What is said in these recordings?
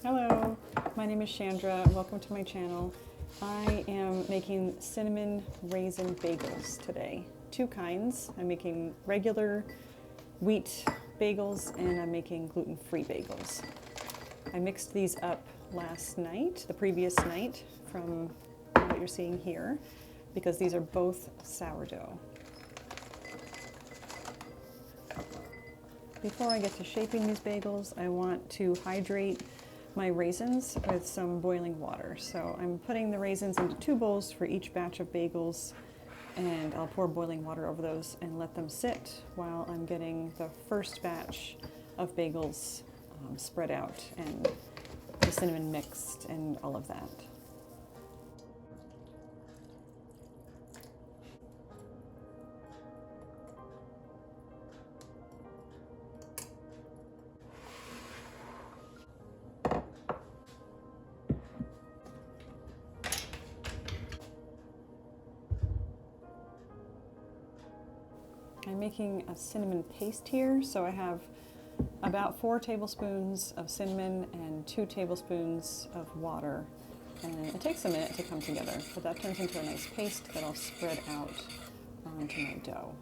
Hello, my name is Chandra. Welcome to my channel. I am making cinnamon raisin bagels today. Two kinds. I'm making regular wheat bagels and I'm making gluten-free bagels. I mixed these up last night, the previous night, from what you're seeing here, because these are both sourdough. Before I get to shaping these bagels, I want to hydrate my raisins with some boiling water. So I'm putting the raisins into 2 bowls for each batch of bagels, and I'll pour boiling water over those and let them sit while I'm getting the first batch of bagels spread out and the cinnamon mixed and all of that. I'm making a cinnamon paste here, so I have about 4 tablespoons of cinnamon and 2 tablespoons of water. And it takes a minute to come together, but that turns into a nice paste that I'll spread out onto my dough.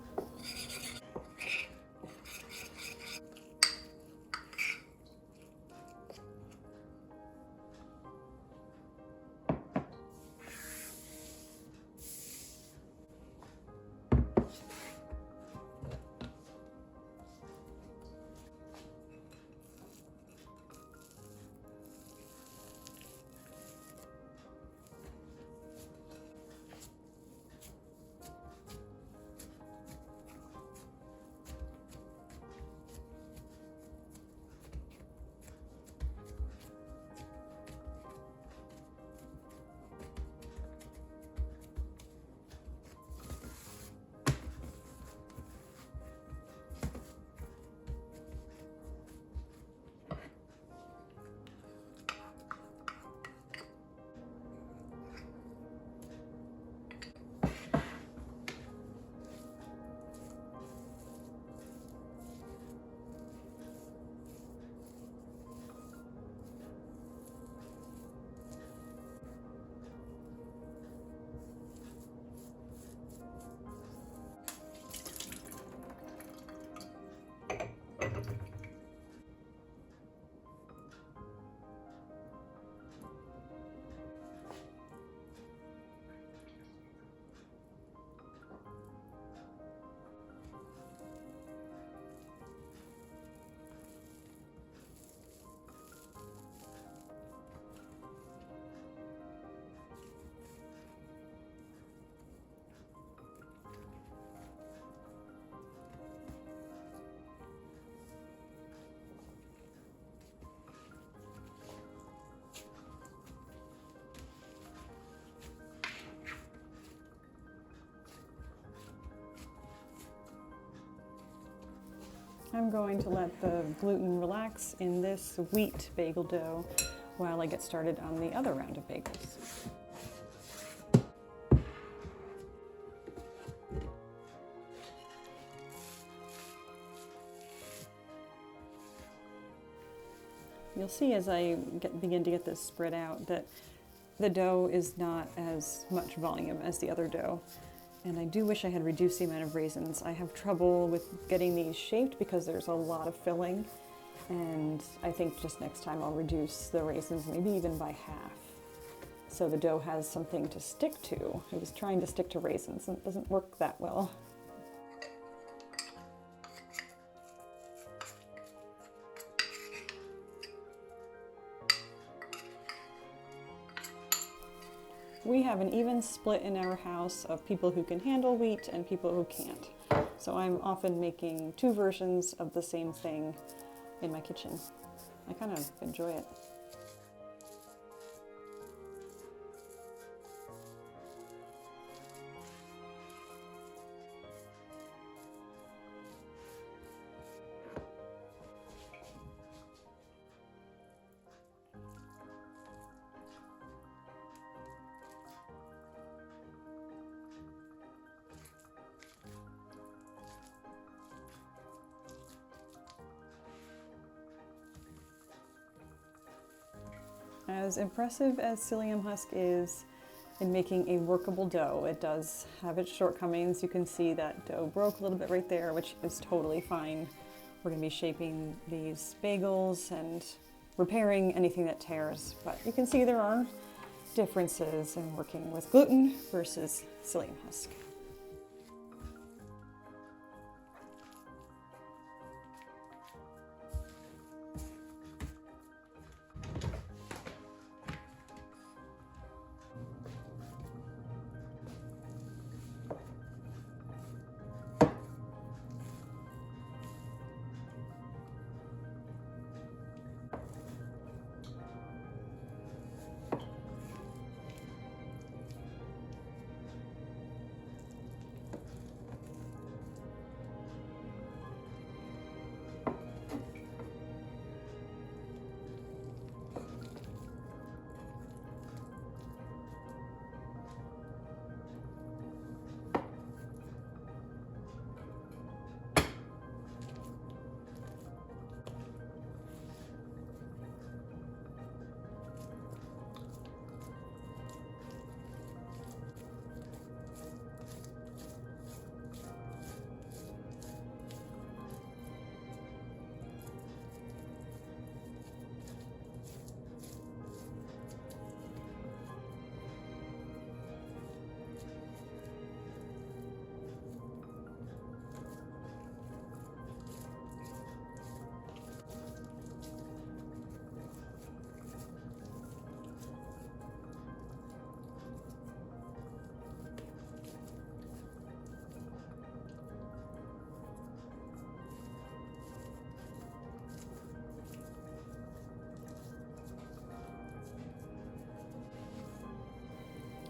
I'm going to let the gluten relax in this wheat bagel dough while I get started on the other round of bagels. You'll see as I begin to get this spread out that the dough is not as much volume as the other dough. And I do wish I had reduced the amount of raisins. I have trouble with getting these shaped because there's a lot of filling. And I think just next time I'll reduce the raisins maybe even by half, so the dough has something to stick to. I was trying to stick to raisins and it doesn't work that well. We have an even split in our house of people who can handle wheat and people who can't. So I'm often making 2 versions of the same thing in my kitchen. I kind of enjoy it. As impressive as psyllium husk is in making a workable dough, it does have its shortcomings. You can see that dough broke a little bit right there, which is totally fine. We're going to be shaping these bagels and repairing anything that tears, but you can see there are differences in working with gluten versus psyllium husk.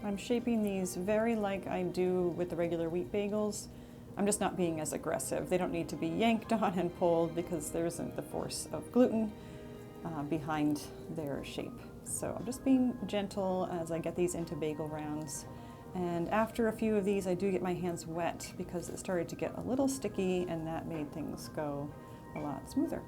I'm shaping these very like I do with the regular wheat bagels. I'm just not being as aggressive. They don't need to be yanked on and pulled because there isn't the force of gluten behind their shape. So I'm just being gentle as I get these into bagel rounds. And after a few of these, I do get my hands wet because it started to get a little sticky, and that made things go a lot smoother.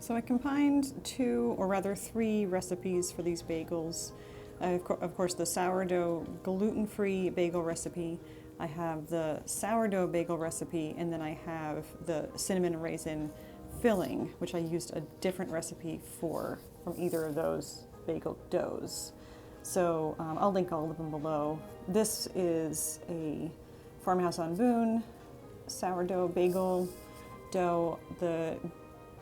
So I combined 2, or rather 3 recipes for these bagels. Of course, the sourdough gluten-free bagel recipe. I have the sourdough bagel recipe, and then I have the cinnamon raisin filling, which I used a different recipe for from either of those bagel doughs. So I'll link all of them below. This is a Farmhouse on Boone sourdough bagel dough. The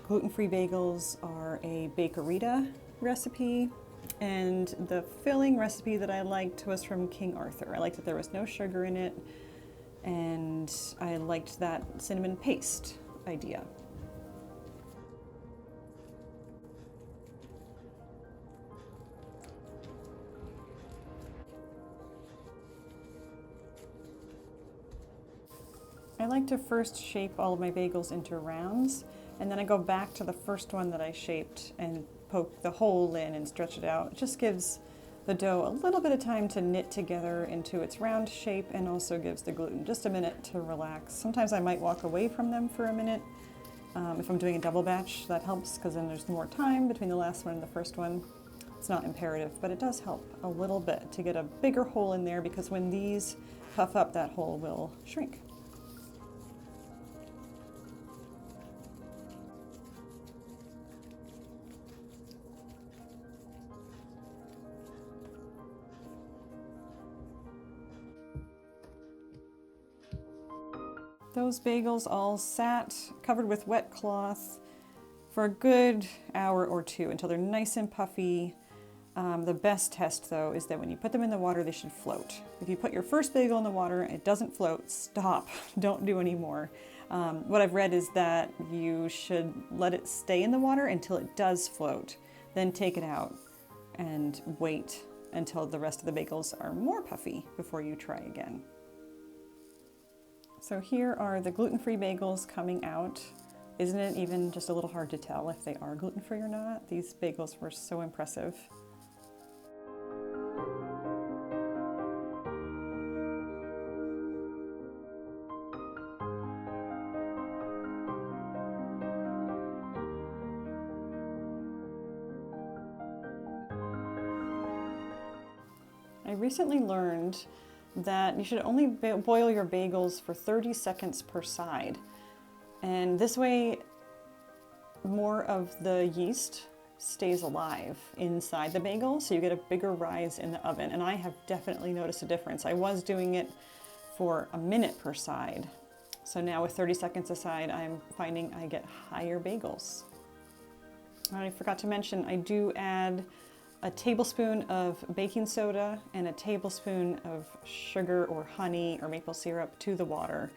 gluten-free bagels are a bakerita recipe. And the filling recipe that I liked was from King Arthur. I liked that there was no sugar in it, and I liked that cinnamon paste idea. I like to first shape all of my bagels into rounds, and then I go back to the first one that I shaped and poke the hole in and stretch it out. It just gives the dough a little bit of time to knit together into its round shape, and also gives the gluten just a minute to relax. Sometimes I might walk away from them for a minute. If I'm doing a double batch, that helps because then there's more time between the last one and the first one. It's not imperative, but it does help a little bit to get a bigger hole in there, because when these puff up, that hole will shrink. Those bagels all sat covered with wet cloth for a good hour or two until they're nice and puffy. The best test, though, is that when you put them in the water, they should float. If you put your first bagel in the water and it doesn't float, stop. Don't do any more. What I've read is that you should let it stay in the water until it does float, then take it out and wait until the rest of the bagels are more puffy before you try again. So here are the gluten-free bagels coming out. Isn't it even just a little hard to tell if they are gluten-free or not? These bagels were so impressive. I recently learned that you should only boil your bagels for 30 seconds per side. And this way, more of the yeast stays alive inside the bagel, so you get a bigger rise in the oven. And I have definitely noticed a difference. I was doing it for a minute per side. So now with 30 seconds aside, I'm finding I get higher bagels. I forgot to mention, I do add a tablespoon of baking soda and a tablespoon of sugar or honey or maple syrup to the water.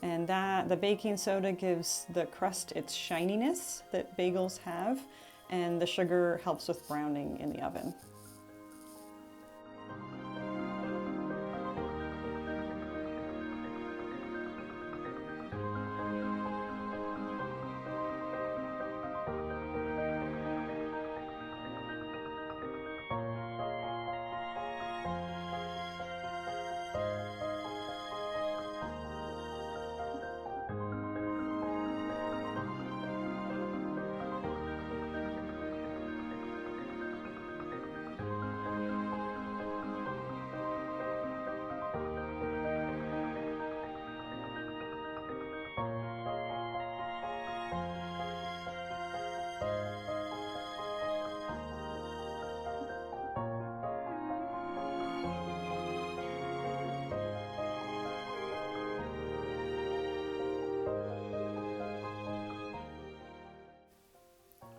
And the baking soda gives the crust its shininess that bagels have, and the sugar helps with browning in the oven.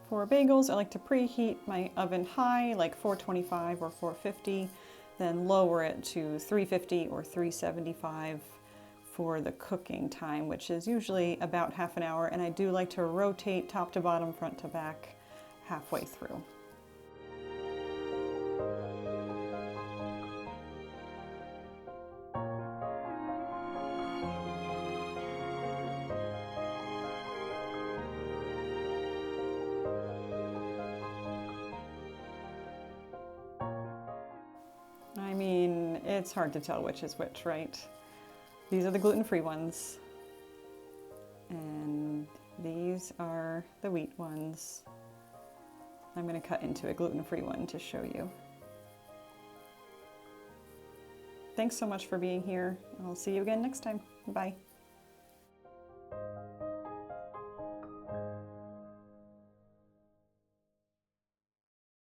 For bagels, I like to preheat my oven high, like 425 or 450, then lower it to 350 or 375 for the cooking time, which is usually about half an hour. And I do like to rotate top to bottom, front to back, halfway through. I mean, it's hard to tell which is which, right? These are the gluten-free ones, and these are the wheat ones. I'm going to cut into a gluten-free one to show you. Thanks so much for being here. I'll see you again next time. Bye.